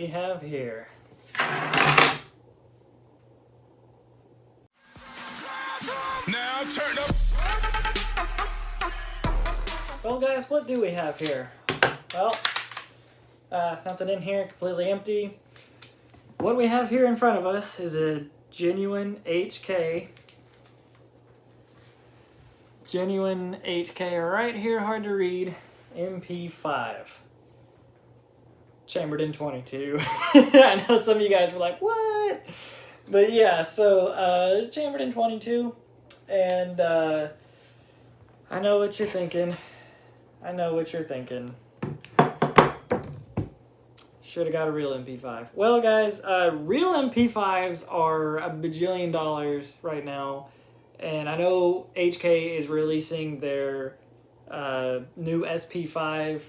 we have here? Now turn up. Well guys, what do we have here? Well, nothing in here, completely empty. What we have here in front of us is a genuine HK right here, hard to read, MP5. Chambered in 22. I know some of you guys were like, what? But yeah, so it's chambered in 22, and I know what you're thinking. Should have got a real MP5. Well, guys, real MP5s are a bajillion dollars right now, and I know HK is releasing their new SP5,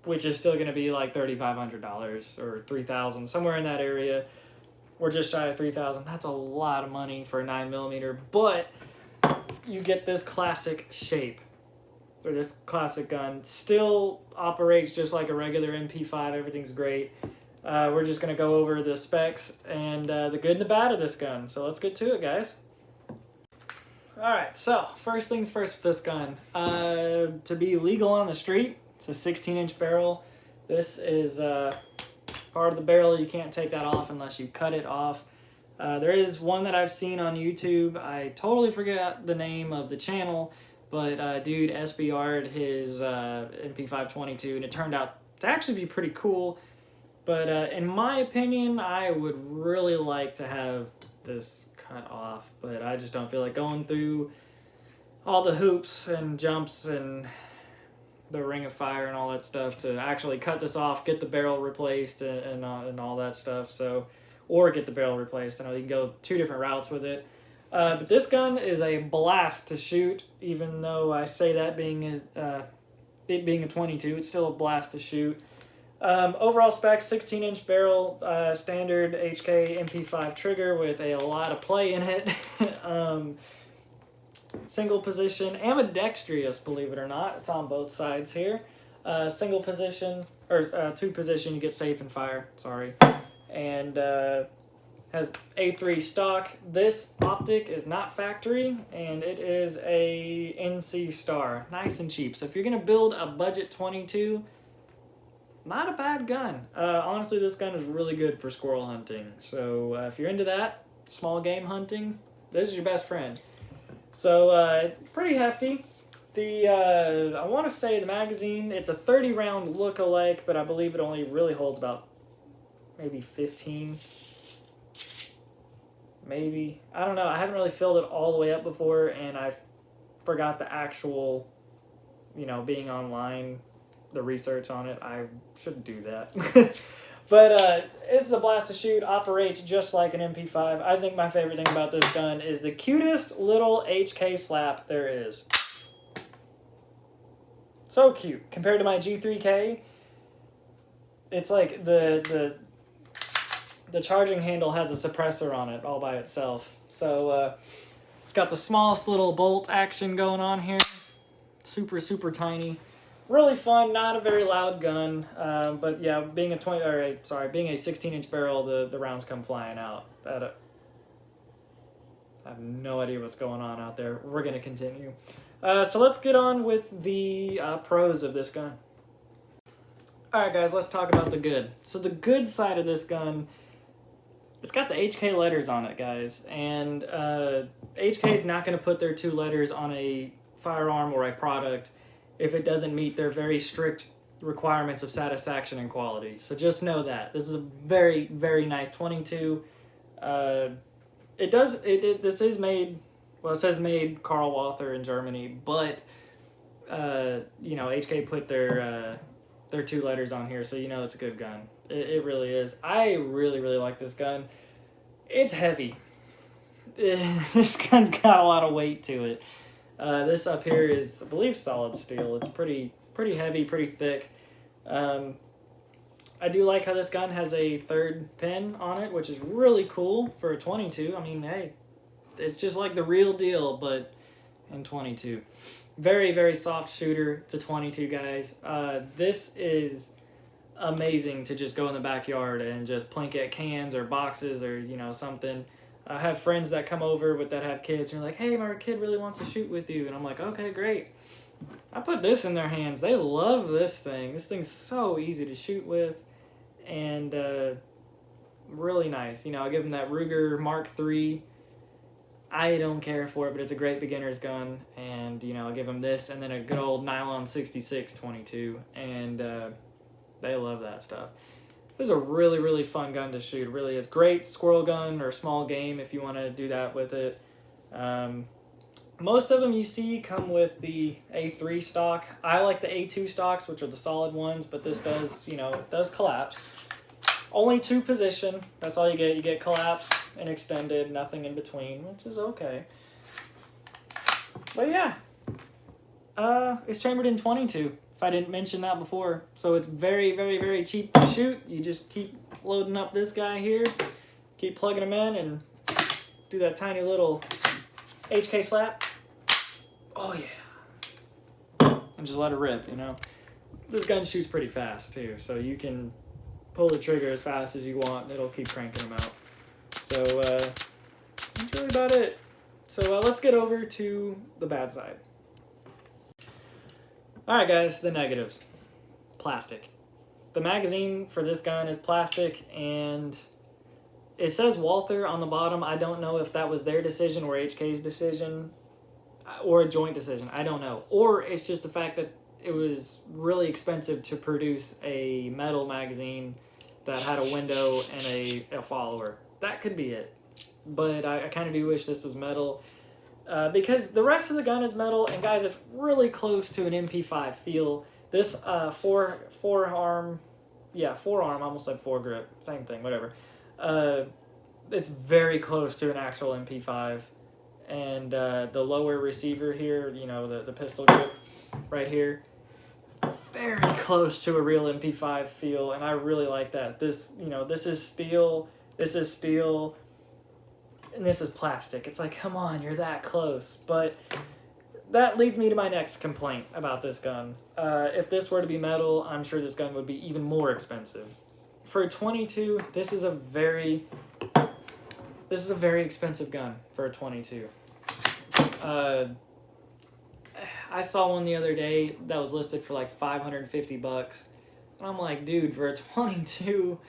which is still going to be like $3,500 or $3,000, somewhere in that area. We're just shy of $3,000. That's a lot of money for a 9mm, but you get this classic shape. Or this classic gun. Still operates just like a regular MP5. Everything's great. We're just going to go over the specs and the good and the bad of this gun. So let's get to it, guys. Alright, so first things first with this gun. To be legal on the street, it's a 16-inch barrel. This is part of the barrel. You can't take that off unless you cut it off. There is one that I've seen on YouTube. I totally forgot the name of the channel. But dude SBR'd his MP5 22, and it turned out to actually be pretty cool. But in my opinion, I would really like to have this cut off, but I just don't feel like going through all the hoops and jumps and the ring of fire and all that stuff to actually cut this off, get the barrel replaced and all that stuff. So, or get the barrel replaced. I know you can go two different routes with it. But this gun is a blast to shoot, even though I say that being it being a 22, it's still a blast to shoot. Overall specs, 16-inch barrel, standard HK MP5 trigger with a lot of play in it. Single position, ambidextrous, believe it or not. It's on both sides here. Single position, or two position, you get safe and fire, sorry. And has A3 stock. This optic is not factory, and it is a NC Star. Nice and cheap. So if you're going to build a budget 22, not a bad gun. Honestly, this gun is really good for squirrel hunting. So if you're into that, small game hunting, this is your best friend. So pretty hefty. I want to say the magazine, it's a 30-round look-alike, but I believe it only really holds about maybe 15. Maybe. I don't know. I haven't really filled it all the way up before, and I forgot the actual, being online, the research on it. I should do that. But it's a blast to shoot. Operates just like an MP5. I think my favorite thing about this gun is the cutest little HK slap there is. So cute. Compared to my G3K, it's like the charging handle has a suppressor on it all by itself. So it's got the smallest little bolt action going on here. Super, super tiny. Really fun, not a very loud gun. But yeah, being a 16-inch barrel, the rounds come flying out. I have no idea what's going on out there. We're going to continue. So let's get on with the pros of this gun. Alright guys, let's talk about the good. So the good side of this gun, it's got the HK letters on it, guys, and HK is not going to put their 2 letters on a firearm or a product if it doesn't meet their very strict requirements of satisfaction and quality. So just know that. This is a very, very nice 22. This is made, well, it says made Karl Walther in Germany, but, HK put their 2 letters on here, so it's a good gun. It really is. I really, really like this gun. It's heavy. This gun's got a lot of weight to it. This up here is, I believe, solid steel. It's pretty heavy, pretty thick. I do like how this gun has a 3rd pin on it, which is really cool for a 22. I mean, hey, it's just like the real deal, but in 22. Very, very soft shooter to 22, guys. This is amazing to just go in the backyard and just plink at cans or boxes or, you know, something. I have friends that come over that have kids and are like, hey, my kid really wants to shoot with you. And I'm like, okay, great. I put this in their hands. They love this thing. This thing's so easy to shoot with and really nice. You know, I give them that Ruger Mark III. I don't care for it, but it's a great beginner's gun. And, you know, I'll give them this and then a good old nylon 66 22. And they love that stuff. This is a really, really fun gun to shoot. It really is. Great squirrel gun or small game if you want to do that with it. Most of them you see come with the A3 stock. I like the A2 stocks, which are the solid ones, but this does, you know, it does collapse. Only 2 position. That's all you get. You get collapse and extended, nothing in between, which is okay. But yeah, it's chambered in 22. If I didn't mention that before, so it's very, very, very cheap to shoot. You just keep loading up this guy here, keep plugging him in, and do that tiny little HK slap. Oh yeah, and just let it rip. You know, this gun shoots pretty fast too, so you can pull the trigger as fast as you want, and it'll keep cranking them out. So that's really about it. So let's get over to the bad side. Alright guys, the negatives. Plastic. The magazine for this gun is plastic, and it says Walther on the bottom. I don't know if that was their decision or HK's decision, or a joint decision. I don't know. Or it's just the fact that it was really expensive to produce a metal magazine that had a window and a follower. That could be it. But I kind of do wish this was metal. Because the rest of the gun is metal, and guys, it's really close to an MP5 feel. This forearm, I almost said foregrip, same thing, whatever. It's very close to an actual MP5, and the lower receiver here, you know, the pistol grip right here, very close to a real MP5 feel, and I really like that. This, you know, this is steel, and this is plastic. It's like, come on, you're that close. But that leads me to my next complaint about this gun. If this were to be metal, I'm sure this gun would be even more expensive. For a 22, this is a very expensive gun for a 22. I saw one the other day that was listed for like $550, and I'm like, dude, for a 22,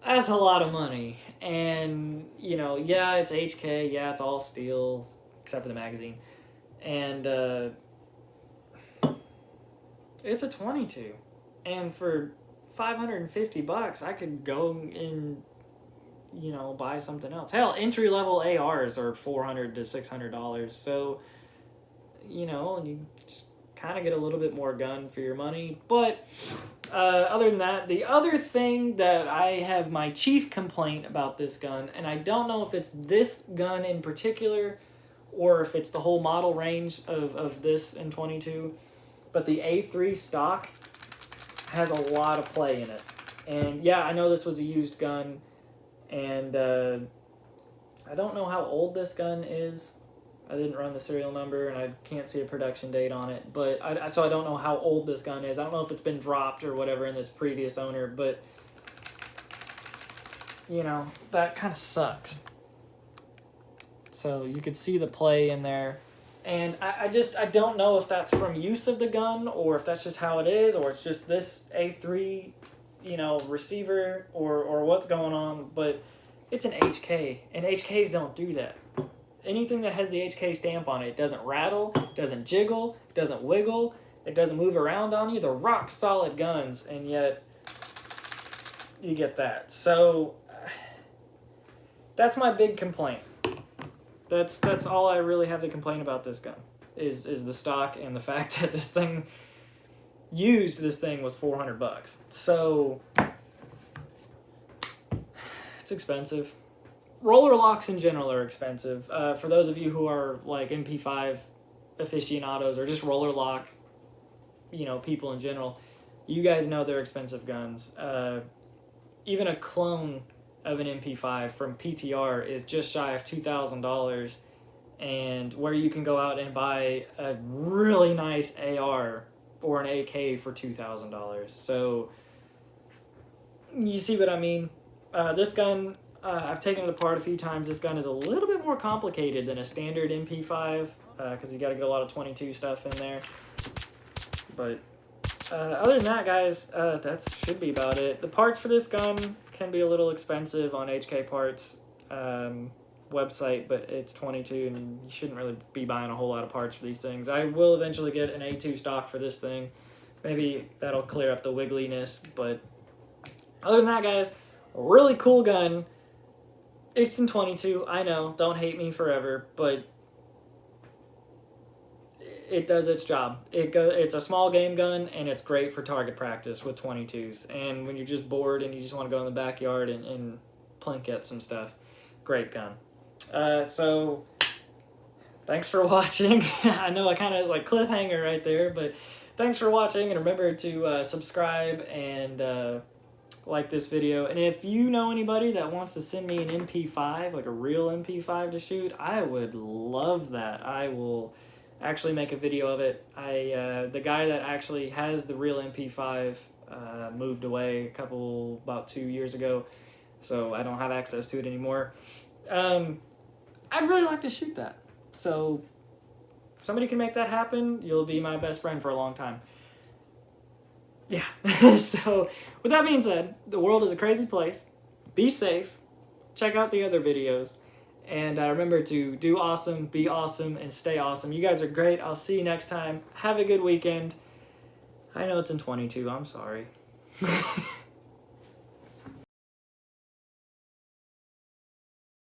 that's a lot of money. And, you know, yeah, it's HK, yeah, it's all steel, except for the magazine. And it's a 22. And for $550, I could go and, you know, buy something else. Hell, entry-level ARs are $400 to $600. So, you know, and you just kind of get a little bit more gun for your money. But other than that, the other thing that I have my chief complaint about this gun, and I don't know if it's this gun in particular or if it's the whole model range of this in 22, but the A3 stock has a lot of play in it. And yeah, I know this was a used gun, and I don't know how old this gun is. I didn't run the serial number, and I can't see a production date on it. But so I don't know how old this gun is. I don't know if it's been dropped or whatever in its previous owner. But, you know, that kind of sucks. So you could see the play in there. And I don't know if that's from use of the gun, or if that's just how it is, or it's just this A3, you know, receiver, or what's going on. But it's an HK, and HKs don't do that. Anything that has the HK stamp on it doesn't rattle, doesn't jiggle, doesn't wiggle, it doesn't move around on you. They're rock solid guns, and yet you get that. So that's my big complaint. That's all I really have to complain about this gun is the stock and the fact that this thing was $400. So it's expensive. Roller locks in general are expensive. For those of you who are like MP5 aficionados or just roller lock, you know, people in general, you guys know they're expensive guns. Even a clone of an MP5 from PTR is just shy of $2,000, and where you can go out and buy a really nice AR or an AK for $2,000. So you see what I mean. This gun, I've taken it apart a few times. This gun is a little bit more complicated than a standard MP5 because you got to get a lot of 22 stuff in there. But other than that, guys, that should be about it. The parts for this gun can be a little expensive on HK Parts website, but it's 22 and you shouldn't really be buying a whole lot of parts for these things. I will eventually get an A2 stock for this thing. Maybe that'll clear up the wiggliness, but other than that, guys, really cool gun. It's in 22, I know, don't hate me forever, but it does its job. It's a small game gun, and it's great for target practice with 22s. And when you're just bored and you just want to go in the backyard and plink at some stuff, great gun. So, thanks for watching. I know I kind of like cliffhanger right there, but thanks for watching, and remember to subscribe and like this video. And if you know anybody that wants to send me an MP5, like a real MP5 to shoot, I would love that. I will actually make a video of it. The guy that actually has the real MP5 moved away about 2 years ago, so I don't have access to it anymore. I'd really like to shoot that. So if somebody can make that happen, you'll be my best friend for a long time. Yeah. So with that being said, the world is a crazy place. Be safe. Check out the other videos. And remember to do awesome, be awesome, and stay awesome. You guys are great. I'll see you next time. Have a good weekend. I know it's in 22. I'm sorry.